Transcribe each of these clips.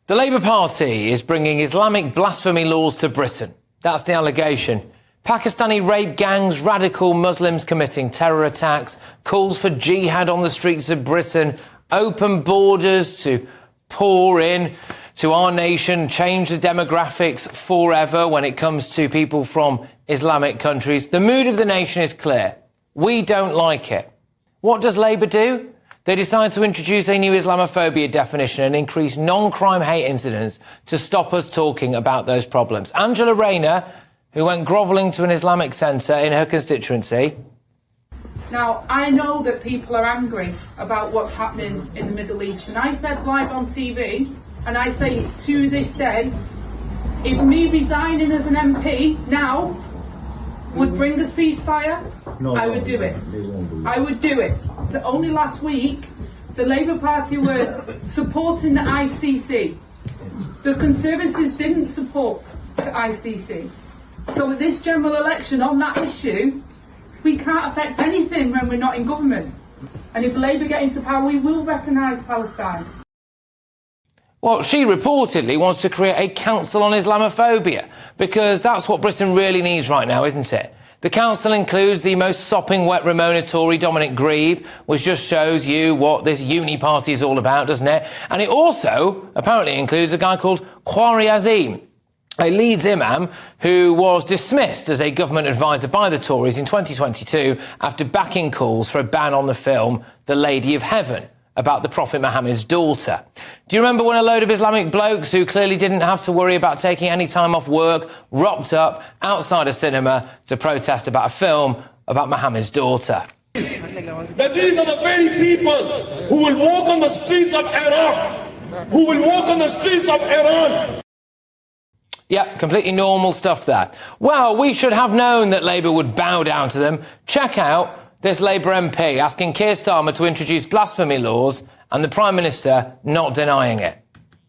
The Labour Party is bringing Islamic blasphemy laws to Britain. That's the allegation. Pakistani rape gangs, radical Muslims committing terror attacks, calls for jihad on the streets of Britain, open borders to pour in to our nation, change the demographics forever when it comes to people from Islamic countries. The mood of the nation is clear. We don't like it. What does Labour do? They decide to introduce a new Islamophobia definition and increase non-crime hate incidents to stop us talking about those problems. Angela Rayner, who went grovelling to an Islamic centre in her constituency. Now, I know that people are angry about what's happening in the Middle East, and I said live on TV, and I say to this day, if me resigning as an MP now would bring a ceasefire, I would do it. I would do it. Only last week, the Labour Party were supporting the ICC. The Conservatives didn't support the ICC. So with this general election on that issue, we can't affect anything when we're not in government. And if Labour get into power, we will recognise Palestine. Well, she reportedly wants to create a council on Islamophobia, because that's what Britain really needs right now, isn't it? The council includes the most sopping wet Ramona Tory, Dominic Grieve, which just shows you what this uni party is all about, doesn't it? And it also apparently includes a guy called Khwari Azim, a Leeds imam who was dismissed as a government advisor by the Tories in 2022 after backing calls for a ban on the film The Lady of Heaven, about the Prophet Muhammad's daughter. Do you remember when a load of Islamic blokes who clearly didn't have to worry about taking any time off work rocked up outside a cinema to protest about a film about Muhammad's daughter? That these are the very people who will walk on the streets of Iraq, who will walk on the streets of Iran. Yeah, completely normal stuff there. Well, we should have known that Labour would bow down to them. Check out this Labour MP asking Keir Starmer to introduce blasphemy laws and the Prime Minister not denying it.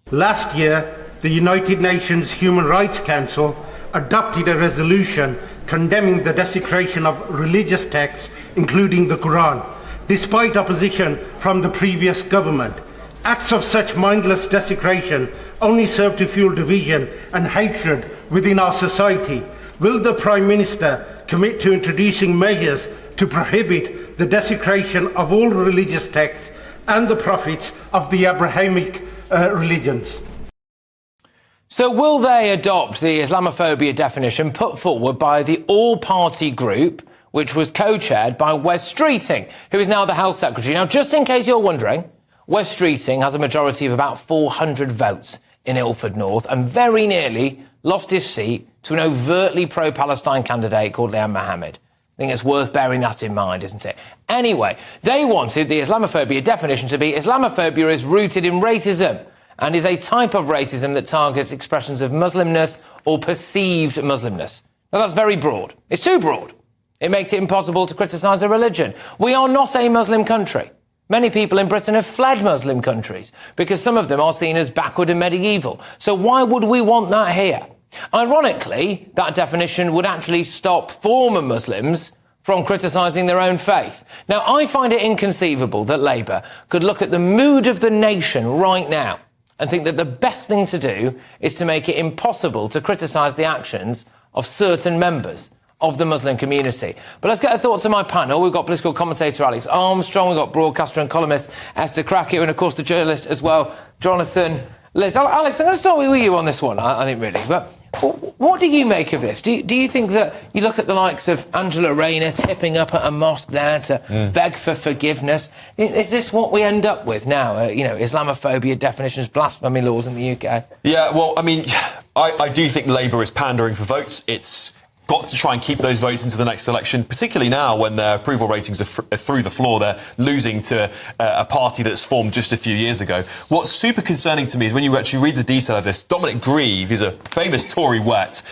Last year, the United Nations Human Rights Council adopted a resolution condemning the desecration of religious texts, including the Quran, despite opposition from the previous government. Acts of such mindless desecration only serve to fuel division and hatred within our society. Will the Prime Minister commit to introducing measures to prohibit the desecration of all religious texts and the prophets of the Abrahamic religions? So will they adopt the Islamophobia definition put forward by the all-party group, which was co-chaired by Wes Streeting, who is now the Health Secretary? Now, just in case you're wondering, Wes Streeting has a majority of about 400 votes in Ilford North and very nearly lost his seat to an overtly pro-Palestine candidate called Liam Mohammed. I think it's worth bearing that in mind, isn't it? Anyway, they wanted the Islamophobia definition to be Islamophobia is rooted in racism and is a type of racism that targets expressions of Muslimness or perceived Muslimness. Now, that's very broad. It's too broad. It makes it impossible to criticise a religion. We are not a Muslim country. Many people in Britain have fled Muslim countries because some of them are seen as backward and medieval. So why would we want that here? Ironically, that definition would actually stop former Muslims from criticising their own faith. Now, I find it inconceivable that Labour could look at the mood of the nation right now and think that the best thing to do is to make it impossible to criticise the actions of certain members of the Muslim community. But let's get the thoughts of my panel. We've got political commentator Alex Armstrong, we've got broadcaster and columnist Esther Crackett, and of course the journalist as well, Jonathan Liz. Alex, I'm going to start with you on this one, I think, really. But what do you make of this? Do you think that you look at the likes of Angela Rayner tipping up at a mosque there to beg for forgiveness? Is this what we end up with now? Islamophobia definitions, blasphemy laws in the UK? Yeah, well, I mean, I do think Labour is pandering for votes. It's got to try and keep those votes into the next election, particularly now when their approval ratings are through the floor. They're losing to a party that's formed just a few years ago. What's super concerning to me is when you actually read the detail of this, Dominic Grieve, who's a famous Tory wet,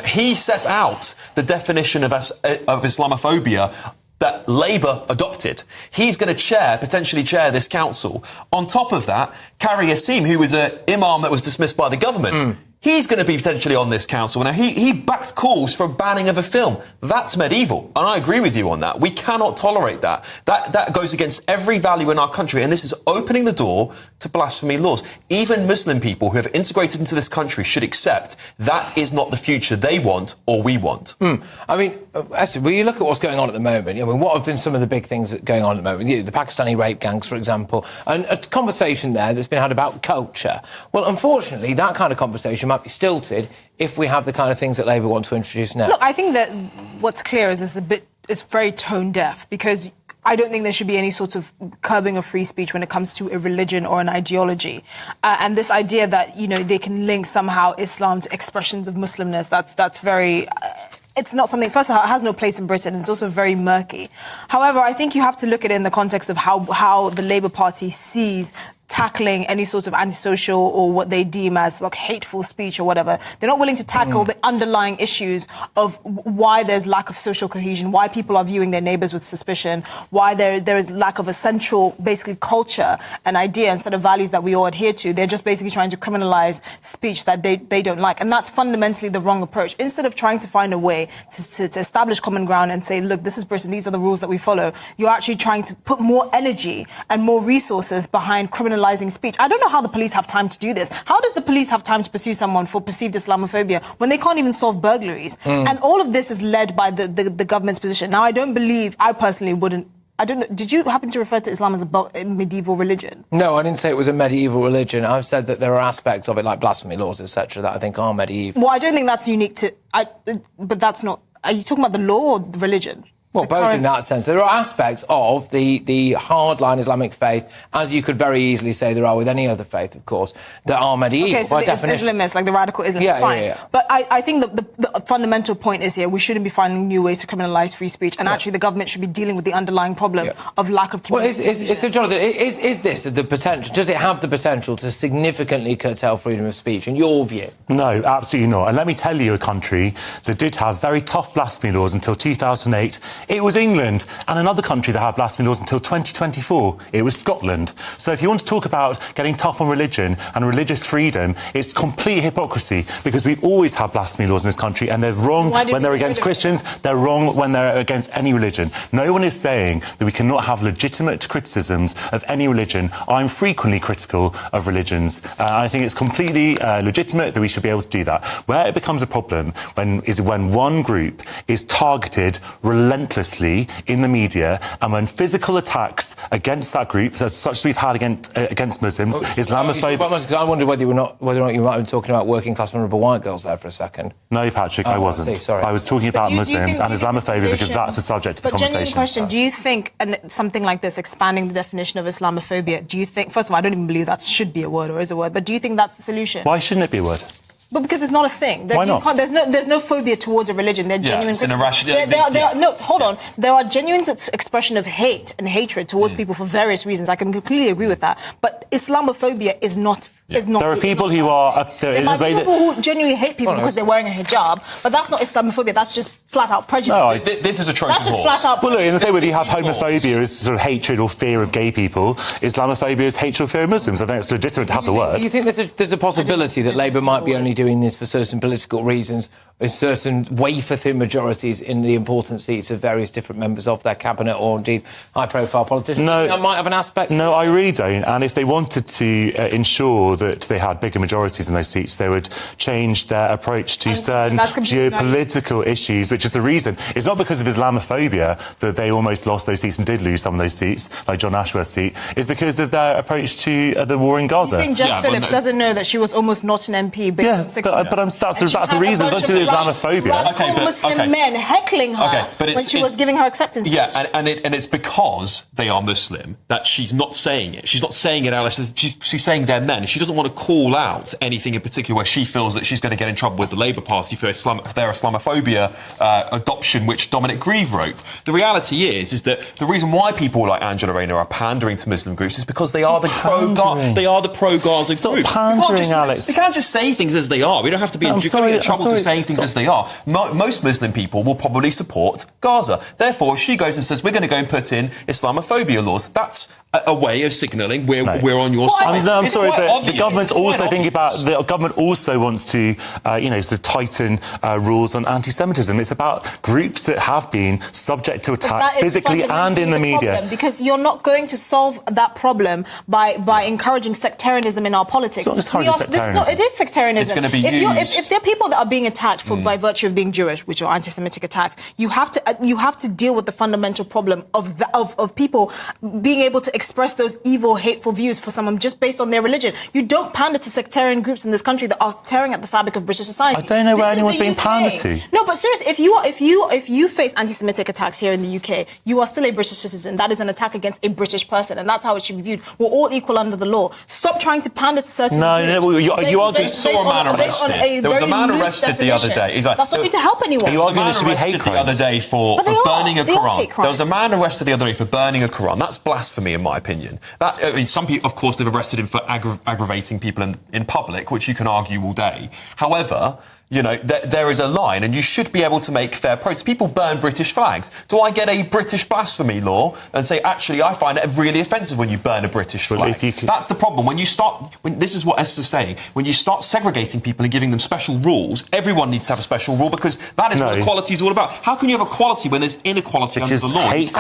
he set out the definition of Islamophobia that Labour adopted. He's going to potentially chair this council. On top of that, Khwari Azim, who was an imam that was dismissed by the government, he's going to be potentially on this council. Now, he backed calls for a banning of a film. That's medieval. And I agree with you on that. We cannot tolerate that. That goes against every value in our country. And this is opening the door to blasphemy laws. Even Muslim people who have integrated into this country should accept that is not the future they want or we want. I mean, Esther, when you look at what's going on at the moment, I mean, what have been some of the big things that are going on at the moment? The Pakistani rape gangs, for example, and a conversation there that's been had about culture. Well, unfortunately, that kind of conversation might be stilted if we have the kind of things that Labour want to introduce now. Look, I think that what's clear is it's very tone deaf, because I don't think there should be any sort of curbing of free speech when it comes to a religion or an ideology. And this idea that, they can link somehow Islam to expressions of Muslimness, that's very... it's not something, first of all, it has no place in Britain, and it's also very murky. However, I think you have to look at it in the context of how the Labour Party sees tackling any sort of antisocial or what they deem as like hateful speech or whatever. They're not willing to tackle the underlying issues of why there's lack of social cohesion, why people are viewing their neighbours with suspicion, why there is lack of a central, basically, culture and idea and set of values that we all adhere to. They're just basically trying to criminalise speech that they don't like. And that's fundamentally the wrong approach. Instead of trying to find a way to establish common ground and say, look, this is Britain, these are the rules that we follow, you're actually trying to put more energy and more resources behind criminalising speech. I don't know how the police have time to do this. How does the police have time to pursue someone for perceived Islamophobia when they can't even solve burglaries? And all of this is led by the government's position. Now, I personally wouldn't. I don't know. Did you happen to refer to Islam as a medieval religion? No, I didn't say it was a medieval religion. I've said that there are aspects of it, like blasphemy laws, etc., that I think are medieval. Well, I don't think that's unique to... but that's not... Are you talking about the law or the religion? Well, both in that sense. There are aspects of the hardline Islamic faith, as you could very easily say there are with any other faith, of course, that are medieval. Okay, so by the definition. Islamists, like the radical Islamists, fine. Yeah. But I think the fundamental point is here, we shouldn't be finding new ways to criminalise free speech, and actually the government should be dealing with the underlying problem of lack of communication. So, Jonathan, is this the potential, does it have the potential to significantly curtail freedom of speech, in your view? No, absolutely not. And let me tell you a country that did have very tough blasphemy laws until 2008. It was England. And another country that had blasphemy laws until 2024, it was Scotland. So if you want to talk about getting tough on religion and religious freedom, it's complete hypocrisy, because we've always had blasphemy laws in this country, and they're wrong when they're against Christians, they're wrong when they're against any religion. No one is saying that we cannot have legitimate criticisms of any religion. I'm frequently critical of religions. I think it's completely legitimate that we should be able to do that. Where it becomes a problem is when one group is targeted relentlessly in the media, and when physical attacks against that group, as such as we've had against Muslims, Islamophobia... I wondered whether or not you might have been talking about working-class vulnerable white girls there for a second. No, Patrick, I wasn't. Sorry. I was talking about Muslims and Islamophobia, because that's the subject of the conversation. But genuine question, do you think something like this, expanding the definition of Islamophobia, do you think, first of all, I don't even believe that should be a word or is a word, but do you think that's the solution? Why shouldn't it be a word? But because it's not a thing. Why not? There's no phobia towards a religion. They're genuine. It's an irrational. No, hold on. There are genuine expression of hate and hatred towards people for various reasons. I can completely agree with that. But Islamophobia is not. Is not. There are people who are. There might be people who genuinely hate people because they're wearing a hijab, but that's not Islamophobia. That's just flat out prejudice. No, this is a Trojan horse. That's just flat out. Well, look, in the same way that you have homophobia as sort of hatred or fear of gay people, Islamophobia is hatred or fear of Muslims. I think it's legitimate to have the word. Do you think there's a possibility that Labour might be only doing this for certain political reasons, with certain wafer-thin majorities in the important seats of various different members of their cabinet, or indeed high-profile politicians? No, that might have an aspect. No, I really don't. And if they wanted to ensure that they had bigger majorities in those seats, they would change their approach to certain geopolitical issues, which is the reason. It's not because of Islamophobia that they almost lost those seats and did lose some of those seats, like John Ashworth's seat. It's because of their approach to the war in Gaza. You think Jess Phillips doesn't know that she was almost not an MP? That's the reason. It's not to the Islamophobia. Muslim men heckling her when she was giving her acceptance speech. Yeah, and it's because they are Muslim that she's not saying it. She's not saying it, Alice. She's saying they're men. She doesn't want to call out anything in particular where she feels that she's going to get in trouble with the Labour Party for their Islamophobia adoption, which Dominic Grieve wrote. The reality is that the reason why people like Angela Rayner are pandering to Muslim groups is because they are the pro-Gaza group. Pandering, Alex. We can't just say things as they are. We don't have to be in trouble for saying things as they are. Most Muslim people will probably support Gaza. Therefore, if she goes and says, we're going to go and put in Islamophobia laws, that's a way of signalling we're on your side. I'm It's sorry, quite but obvious. the government's It's quite also thinking obvious. about. The government also wants to, sort of tighten rules on anti-Semitism. It's about groups that have been subject to attacks That is physically and in the fundamentally media. problem, because you're not going to solve that problem by encouraging sectarianism in our politics. It's not encouraging sectarianism. It is sectarianism. It's going to be if used. there are people that are being attacked by virtue of being Jewish, which are anti-Semitic attacks, you have to deal with the fundamental problem of people being able to express those evil, hateful views for someone just based on their religion. You don't pander to sectarian groups in this country that are tearing at the fabric of British society. I don't know where This is anyone's the being UK. pandered to. No, but seriously, if you face anti-Semitic attacks here in the UK, you are still a British citizen. That is an attack against a British person, and that's how it should be viewed. We're all equal under the law. Stop trying to pander to certain groups. You are based saw a man on- based on arrested. a There was a very man loose arrested the other definition. day. He's like, That's not going to help anyone. You are There was a man arguing it should be hate arrested the other crimes. day for But they are. burning a They are Quran. hate There was a crimes. man arrested the other day for burning a Quran. That's blasphemy, in my opinion. Some people, of course, they've arrested him for aggravating people in public, which you can argue all day. However, there is a line, and you should be able to make fair protests. People burn British flags. Do I get a British blasphemy law and say, actually, I find it really offensive when you burn a British flag? That's the problem. This is what Esther's saying. When you start segregating people and giving them special rules, everyone needs to have a special rule, because that is what equality is all about. How can you have equality when there's inequality under the law? Hate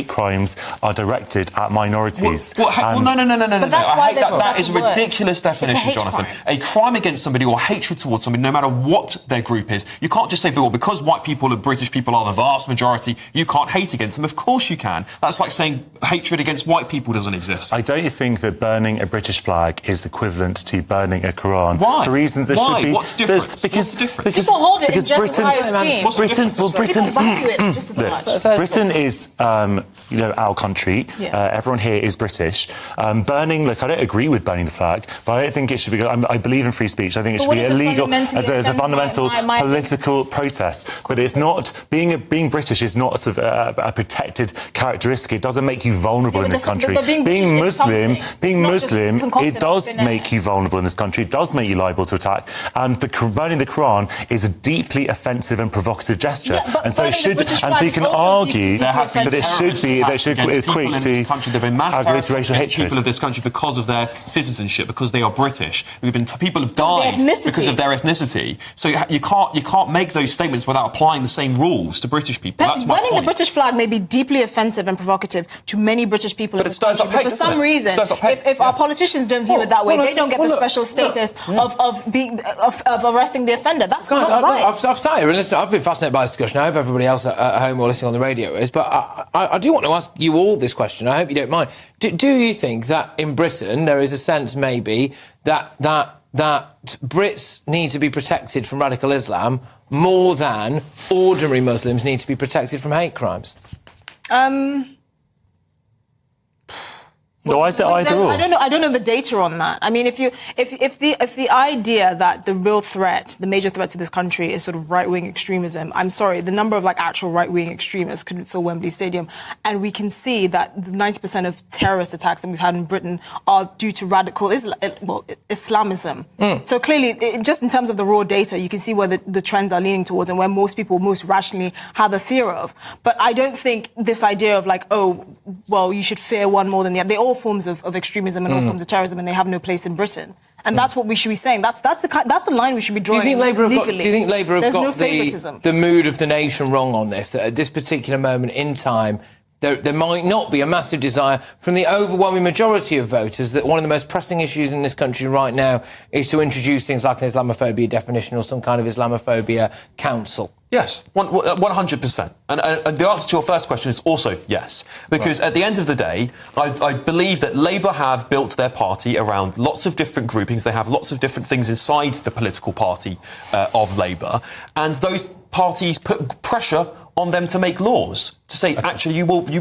crimes are directed at minorities. No. that's why That is a word. ridiculous definition, hate Jonathan. crime. A crime against somebody or hatred towards somebody, no matter what their group is. You can't just say, well, because white people and British people are the vast majority, you can't hate against them. Of course you can. That's like saying hatred against white people doesn't exist. I don't think that burning a British flag is equivalent to burning a Quran. Why? For reasons that Why? should be. What's the difference? Because, What's the difference? People hold it in because just Britain, as high esteem. What's the difference? Britain, People value it just as much. Britain is, our country. Yeah. Everyone here is British. Burning, look, I don't agree with burning the flag, but I don't think it should be. I believe in free speech. I think it But should what be if it illegal fundamentally as a offends fundamental my political protest. But it's not being British is not sort of a protected characteristic. It doesn't make you vulnerable in this country. But being British is something. Being It's not just Muslim, concocted it does up in make you vulnerable in this country. It does make you liable to attack. And burning the Quran is a deeply offensive and provocative gesture. Yeah, but and so it burning the should. British And so you flag can is also argue deeply that it should be terrorist attacks against people equate in to this country. There have been mass aggravated terrorist racial against hatred. people of this country because of their citizenship, because they are British. People have Because of their died ethnicity. because of their ethnicity. So you can't make those statements without applying the same rules to British people. That's my Burning the point. British flag may be deeply offensive and provocative to many British people in But it this stirs country. up hate, But for doesn't some it? reason, Stirs up hate, if our politicians don't view it that way, they don't get the special status of arresting the offender. That's Guys, not right. I've sat here and listened. I've been fascinated by this discussion. I hope everybody else at home or listening on the radio is. But I do want to ask you all this question. I hope you don't mind. Do you think that in Britain there is a sense maybe that Brits need to be protected from radical Islam more than ordinary Muslims need to be protected from hate crimes? Why is it either or? I don't know the data on that. I mean, if the idea that the real threat, the major threat to this country is sort of right-wing extremism, I'm sorry, the number of actual right-wing extremists couldn't fill Wembley Stadium, and we can see that the 90% of terrorist attacks that we've had in Britain are due to radical Islamism. So clearly, just in terms of the raw data, you can see where the trends are leaning towards and where most people most rationally have a fear of. But I don't think this idea of you should fear one more than the other. They're all forms of extremism and all forms of terrorism, and they have no place in Britain. And that's what we should be saying. That's the line we should be drawing. Do you think Labour have got the mood of the nation wrong on this? That at this particular moment in time, there might not be a massive desire from the overwhelming majority of voters that one of the most pressing issues in this country right now is to introduce things like an Islamophobia definition or some kind of Islamophobia council? Yes, 100%. And the answer to your first question is also yes. Because at the end of the day, I believe that Labour have built their party around lots of different groupings. They have lots of different things inside the political party of Labour. And those parties put pressure on them to make laws to say, actually, you will build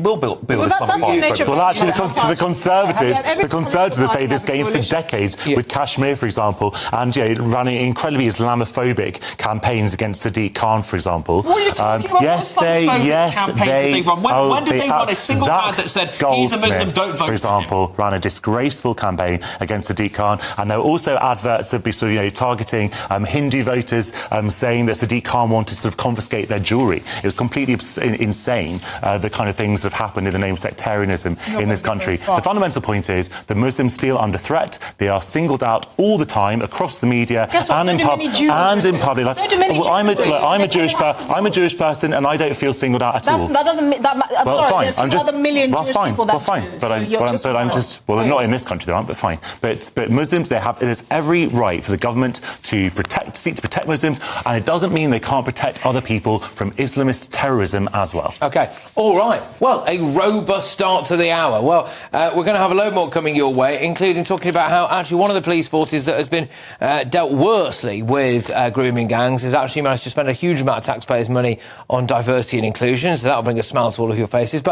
Islamophobia. Well, actually, the Conservatives have played this game for decades with Kashmir, for example, and running incredibly Islamophobic campaigns against Sadiq Khan, for example. What are you talking about? Yes, What they run? When did they run a single ad that said, he's a Muslim, don't vote for example, ran a disgraceful campaign against Sadiq Khan, and there were also adverts that be targeting Hindu voters, saying that Sadiq Khan wanted to confiscate their jewellery. It was completely insane. condemning the kind of things that have happened in the name of sectarianism in this country. The fundamental point is that Muslims feel under threat. They are singled out all the time across the media and in public. I'm a Jewish person, and I don't feel singled out at all. That doesn't mean that. I'm sorry. There are other million Jewish people that do. But not in this country, there aren't. But fine. But Muslims, there's every right for the government to seek to protect Muslims, and it doesn't mean they can't protect other people from Islamist terrorism as well. OK, all right. Well, a robust start to the hour. Well, we're going to have a load more coming your way, including talking about how actually one of the police forces that has been dealt worsely with grooming gangs has actually managed to spend a huge amount of taxpayers' money on diversity and inclusion, so that'll bring a smile to all of your faces. But